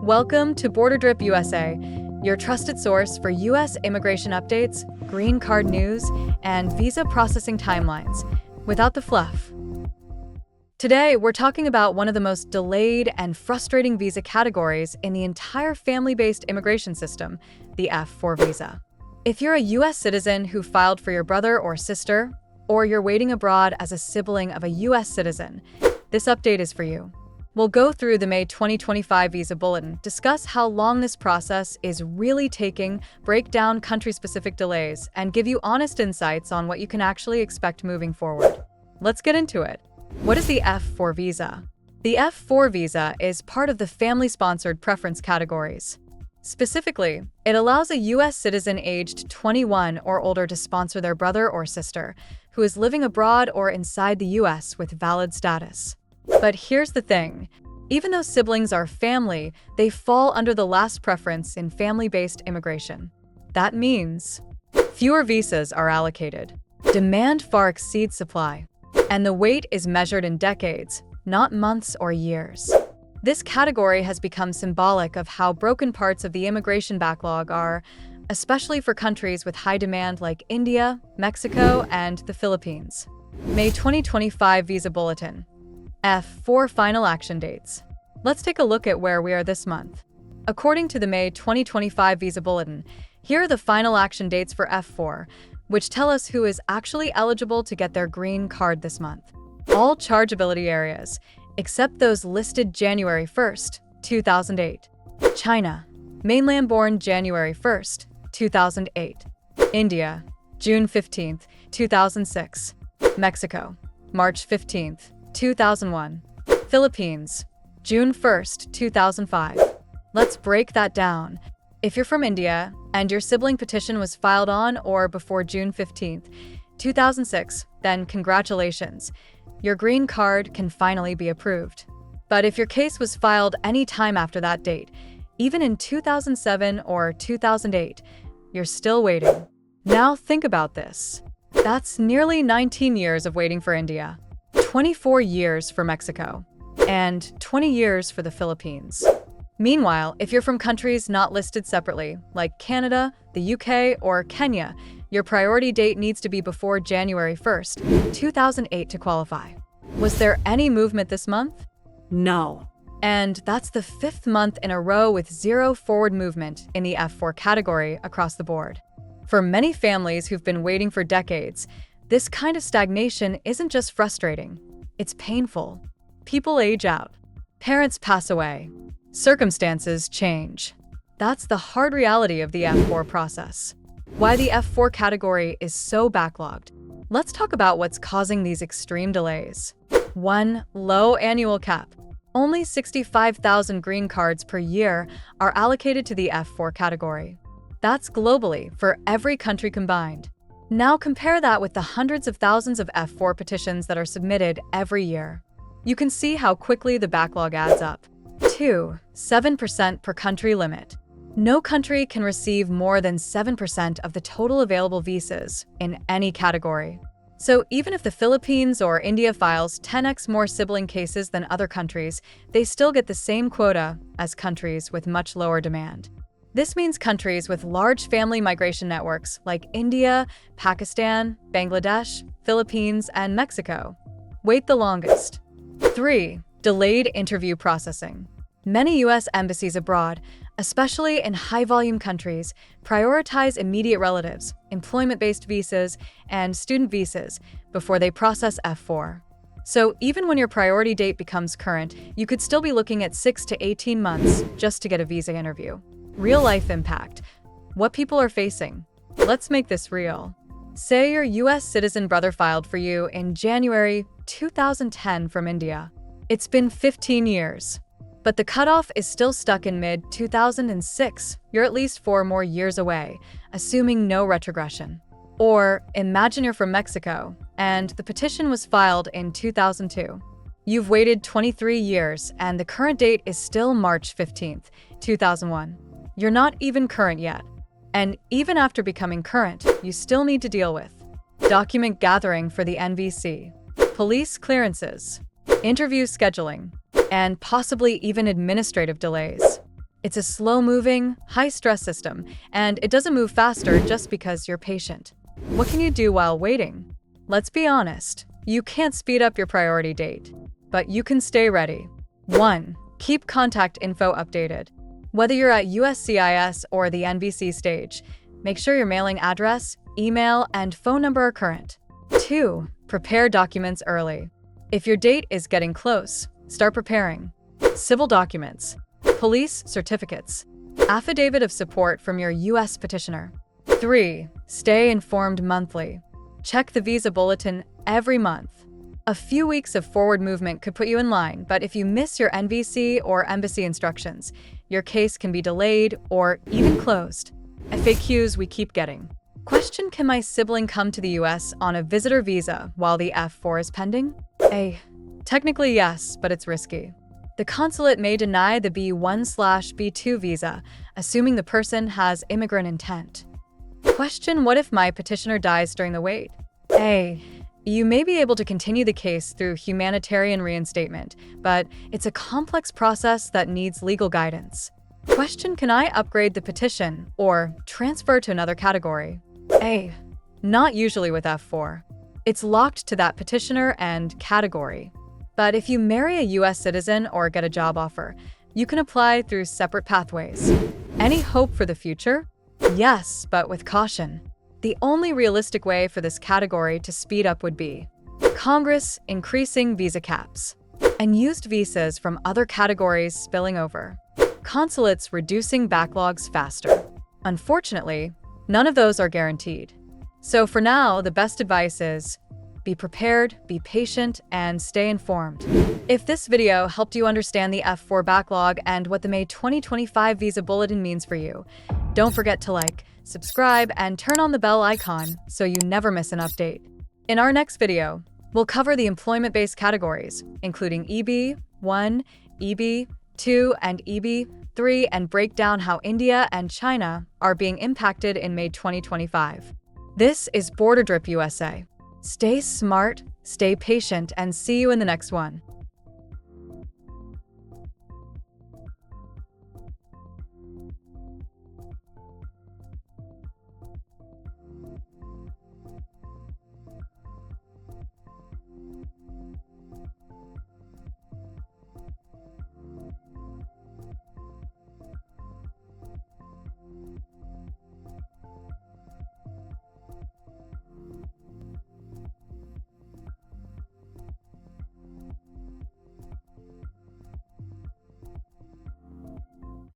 Welcome to BorderDrip USA, your trusted source for U.S. immigration updates, green card news, and visa processing timelines, without the fluff. Today, we're talking about one of the most delayed and frustrating visa categories in the entire family-based immigration system, the F4 visa. If you're a U.S. citizen who filed for your brother or sister, or you're waiting abroad as a sibling of a U.S. citizen, this update is for you. We'll go through the May 2025 Visa Bulletin, discuss how long this process is really taking, break down country-specific delays, and give you honest insights on what you can actually expect moving forward. Let's get into it. What is the F4 visa? The F4 visa is part of the family-sponsored preference categories. Specifically, it allows a U.S. citizen aged 21 or older to sponsor their brother or sister who is living abroad or inside the U.S. with valid status. But here's the thing. Even though siblings are family, they fall under the last preference in family-based immigration. That means fewer visas are allocated. Demand far exceeds supply. And the wait is measured in decades, not months or years. This category has become symbolic of how broken parts of the immigration backlog are, especially for countries with high demand like India, Mexico, and the Philippines. May 2025 Visa Bulletin. F4 final action dates. Let's take a look at where we are this month. According to the May 2025 Visa Bulletin, here are the final action dates for F4, which tell us who is actually eligible to get their green card this month. All chargeability areas, except those listed January 1st, 2008. China, mainland born January 1st, 2008. India, June 15th, 2006. Mexico, March 15th, 2001. Philippines, June 1st, 2005. Let's break that down. If you're from India and your sibling petition was filed on or before June 15th, 2006, then congratulations. Your green card can finally be approved. But if your case was filed any time after that date, even in 2007 or 2008, you're still waiting. Now think about this. That's nearly 19 years of waiting for India, 24 years for Mexico, and 20 years for the Philippines. Meanwhile, if you're from countries not listed separately, like Canada, the UK, or Kenya, your priority date needs to be before January 1st, 2008 to qualify. Was there any movement this month? No. And that's the 5th month in a row with zero forward movement in the F4 category across the board. For many families who've been waiting for decades, this kind of stagnation isn't just frustrating, it's painful. People age out. Parents pass away. Circumstances change. That's the hard reality of the F4 process. Why the F4 category is so backlogged. Let's talk about what's causing these extreme delays. 1. Low annual cap. Only 65,000 green cards per year are allocated to the F4 category. That's globally for every country combined. Now compare that with the hundreds of thousands of F4 petitions that are submitted every year. You can see how quickly the backlog adds up. 2. 7% per country limit. No country can receive more than 7% of the total available visas in any category. So even if the Philippines or India files 10x more sibling cases than other countries, they still get the same quota as countries with much lower demand. This means countries with large family migration networks like India, Pakistan, Bangladesh, Philippines, and Mexico wait the longest. 3. Delayed interview processing. Many U.S. embassies abroad, especially in high-volume countries, prioritize immediate relatives, employment-based visas, and student visas before they process F4. So even when your priority date becomes current, you could still be looking at 6 to 18 months just to get a visa interview. Real-life impact. What people are facing. Let's make this real. Say your U.S. citizen brother filed for you in January 2010 from India. It's been 15 years. But the cutoff is still stuck in mid-2006. You're at least 4 more years away, assuming no retrogression. Or imagine you're from Mexico, and the petition was filed in 2002. You've waited 23 years, and the current date is still March 15th, 2001. You're not even current yet. And even after becoming current, you still need to deal with document gathering for the NVC, police clearances, interview scheduling, and possibly even administrative delays. It's a slow-moving, high-stress system, and it doesn't move faster just because you're patient. What can you do while waiting? Let's be honest, you can't speed up your priority date, but you can stay ready. 1. Keep contact info updated. Whether you're at USCIS or the NVC stage, make sure your mailing address, email, and phone number are current. 2. Prepare documents early. If your date is getting close, start preparing. Civil documents, police certificates, affidavit of support from your U.S. petitioner. 3. Stay informed monthly. Check the Visa Bulletin every month. A few weeks of forward movement could put you in line, but if you miss your NVC or embassy instructions, your case can be delayed or even closed. FAQs we keep getting. Question: can my sibling come to the US on a visitor visa while the F4 is pending? A. Technically yes, but it's risky. The consulate may deny the B1/B2 visa, assuming the person has immigrant intent. Question: what if my petitioner dies during the wait? A. You may be able to continue the case through humanitarian reinstatement, but it's a complex process that needs legal guidance. Question: can I upgrade the petition or transfer to another category? A. Not usually with F4. It's locked to that petitioner and category. But if you marry a US citizen or get a job offer, you can apply through separate pathways. Any hope for the future? Yes, but with caution. The only realistic way for this category to speed up would be Congress increasing visa caps, and used visas from other categories spilling over, consulates reducing backlogs faster. Unfortunately, none of those are guaranteed. So for now, the best advice is be prepared, be patient, and stay informed. If this video helped you understand the F4 backlog and what the May 2025 Visa Bulletin means for you, don't forget to like, subscribe, and turn on the bell icon so you never miss an update. In our next video, we'll cover the employment-based categories, including EB1, EB2, and EB3, and break down how India and China are being impacted in May 2025. This is BorderDrip USA. Stay smart, stay patient, and see you in the next one.